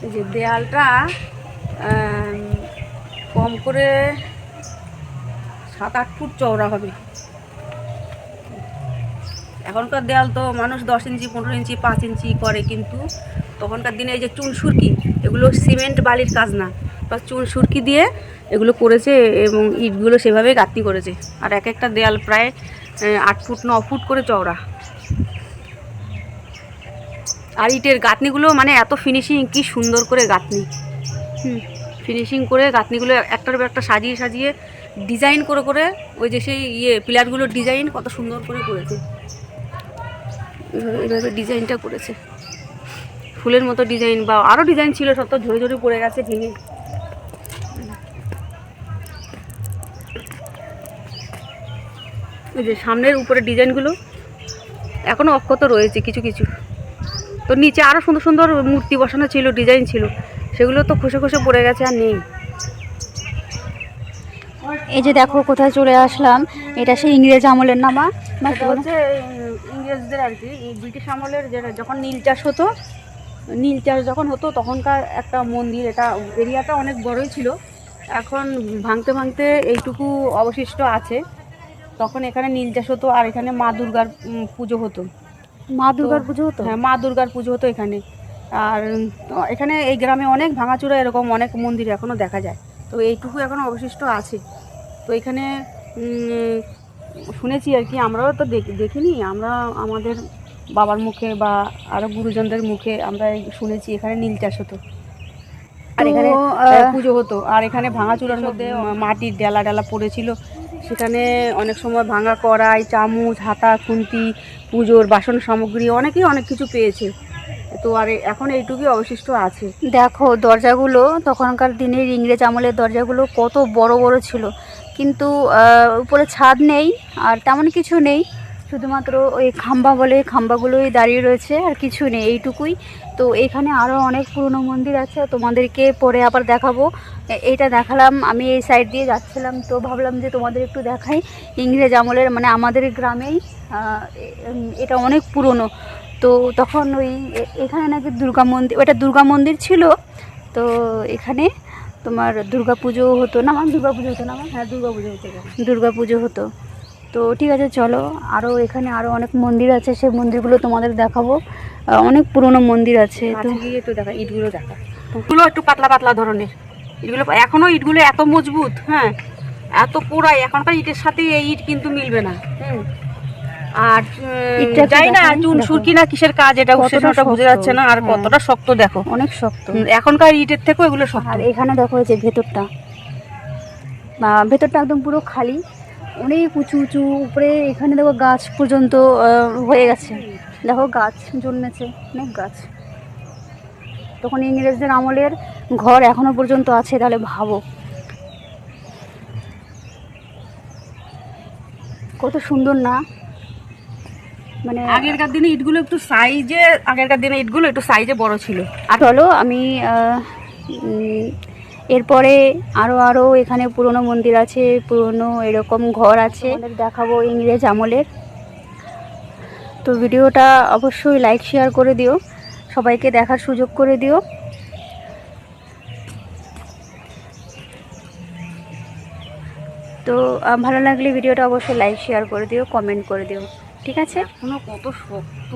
এই যে দেয়ালটা কম করে 7-8 ফুট চওড়া হবে। এখনকার দেয়াল তো মানুষ 10 ইঞ্চি 15 ইঞ্চি 5 ইঞ্চি করে, কিন্তু তখনকার দিনে এই যে চুন সুরকি, এগুলো সিমেন্ট বালির কাজ না, বা চুন সুরকি দিয়ে এগুলো করেছে এবং ইটগুলো সেভাবেই গাঁথনি করেছে। আর এক একটা দেয়াল প্রায় 8 ফুট 9 ফুট করে চওড়া। আর ইটের গাঁথনিগুলো মানে এত ফিনিশিং, কি সুন্দর করে গাঁথনি, ফিনিশিং করে গাঁথনিগুলো একটার পর একটা সাজিয়ে সাজিয়ে ডিজাইন করে করে, ওই যে সেই পিলারগুলোর ডিজাইন কত সুন্দর করে করেছে। এইভাবে ডিজাইনটা করেছে, ফুলের মতো ডিজাইন, বা আরও ডিজাইন ছিল, সব তো ঝরে ঝরে পড়ে গেছে ভেঙে। এই যে সামনের উপরে ডিজাইনগুলো এখনও অক্ষত রয়েছে কিছু কিছু। তো নিচে আরও সুন্দর সুন্দর মূর্তি বসানো ছিল, ডিজাইন ছিল, সেগুলো তো খসে খসে পড়ে গেছে, আর নেই। এই যে দেখো কোথায় চলে আসলাম, এটা সেই ইংরেজ আমলের নামা, হচ্ছে ইংরেজদের আর কি, ব্রিটিশ আমলের যখন নীল চাষ হতো, নীল চাষ যখন হতো তখনকার একটা মন্দির। এটা এরিয়াটা অনেক বড়ই ছিল, এখন ভাঙতে ভাঙতে এইটুকু অবশিষ্ট আছে। তখন এখানে নীল চাষ হতো, আর এখানে মা দুর্গার পুজো হতো। মা দুর্গার পুজো হতো? হ্যাঁ, মা দুর্গার পুজো হতো এখানে। আর এখানে এই গ্রামে অনেক ভাঙাচোরা এরকম অনেক মন্দির এখনও দেখা যায়, তো এইটুকু এখনও অবশিষ্ট আছে। তো এখানে শুনেছি আর কি, আমরাও তো দেখিনি, আমরা আমাদের বাবার মুখে বা আরও গুরুজনদের মুখে আমরা শুনেছি এখানে নীল চাষ হতো, আর এখানে পুজো হতো। আর এখানে ভাঙাচোরার মধ্যে মাটির ডেলা ডেলা পড়েছিল, সেখানে অনেক সময় ভাঙা কড়াই, চামচ, হাতা, খুন্তি, পুজোর বাসন সামগ্রী অনেকেই অনেক কিছু পেয়েছে। তো আর এখন এইটুকুই অবশিষ্ট আছে। দেখো দরজাগুলো, তখনকার দিনের ইংরেজ আমলের দরজাগুলো কত বড় বড় ছিল, কিন্তু উপরে ছাদ নেই আর তেমন কিছু নেই, শুধুমাত্র ওই খাম্বা বলে খাম্বাগুলোই দাঁড়িয়ে রয়েছে, আর কিছু নেই, এইটুকুই। তো এখানে আরও অনেক পুরনো মন্দির আছে, তোমাদেরকে পরে আবার দেখাবো। এইটা দেখালাম, আমি এই সাইড দিয়ে যাচ্ছিলাম, তো ভাবলাম যে তোমাদের একটু দেখাই। ইংরেজ আমলের মানে আমাদের গ্রামেই এটা অনেক পুরনো। তো তখন ওই এখানে নাকি দুর্গা মন্দির, ওটা দুর্গা মন্দির ছিল। তো এখানে তোমার দুর্গা পুজো হতো না, আমার দুর্গা পুজো হতো না, আমার হ্যাঁ, দুর্গা পুজো হতো, দুর্গা পুজো হতো। তো ঠিক আছে, চলো আরও এখানে আরও অনেক মন্দির আছে, সেই মন্দিরগুলো তোমাদের দেখাবো। অনেক পুরনো মন্দির আছে। তো গিয়ে তো দেখা, ইটগুলো দেখা, ইটগুলো একটু পাতলা পাতলা ধরনের ইটগুলো, এখনও ইটগুলো এত মজবুত, হ্যাঁ, এত পোড়াই। এখনকার ইটের সাথে এই ইট কিন্তু মিলবে না। আর যাই না চুন সুরকি না কিসের কাজ, এটা সেটা বোঝা যাচ্ছে না। আর কতটা শক্ত দেখো, অনেক শক্ত, এখনকার ইটের থেকেও এগুলো শক্ত। আর এখানে দেখো যে ভেতরটা, ভেতরটা একদম পুরো খালি, অনেক উঁচু উঁচু, উপরে এখানে দেখো গাছ পর্যন্ত হয়ে গেছে, দেখো গাছ জন্মেছে, অনেক গাছ। তখন ইংরেজদের আমলের ঘর এখনো পর্যন্ত আছে, তাহলে ভাবো কত সুন্দর না। মানে আগেরকার দিনে ইটগুলো একটু সাইজে বড় ছিল। আর চলো আমি এরপরে আরও এখানে পুরনো মন্দির আছে, পুরনো এরকম ঘর আছে, দেখাবো ইংরেজ আমলের। তো ভিডিওটা অবশ্যই লাইক শেয়ার করে দিও, সবাইকে দেখার সুযোগ করে দিও। তো ভালো লাগলে ভিডিওটা অবশ্যই লাইক শেয়ার করে দিও, কমেন্ট করে দিও, ঠিক আছে? কত শক্ত।